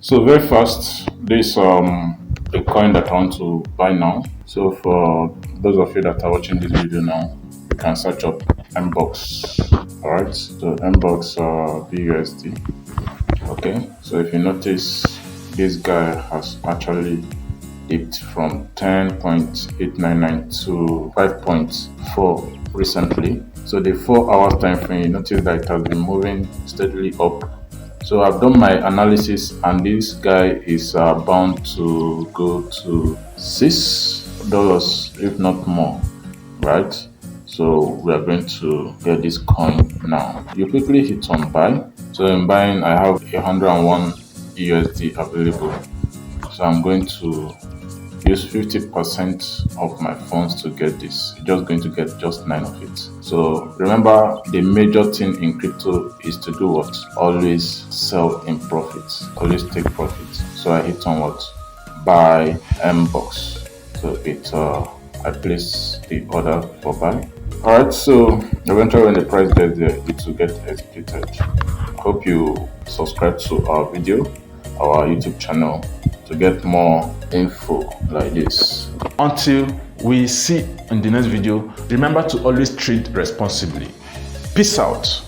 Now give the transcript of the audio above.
So very fast, this a coin that I want to buy now. So for those of you that are watching this video now, you can search up MBOX. Alright, so MBOX BUSD. Okay, so if you notice, this guy has actually dipped from 10.899 to 5.4 recently. So the 4 hour time frame, you notice that it has been moving steadily up. So I've done my analysis, and this guy is bound to go to $6 if not more, right? So we are going to get this coin now. You quickly hit on buy. So in buying, I have 101 USD available. So I'm going to use 50% of my funds to get this. You're just going to get just 9 of it. So remember, the major thing in crypto is to do what? Always sell in profits. Always take profits. So I hit on what? Buy MBOX. So I place the order for buy. Alright, so eventually when the price gets there, it will get executed. Hope you subscribe to our video, our YouTube channel, to get more info like this. Until we see in the next video, remember to always trade responsibly. Peace out.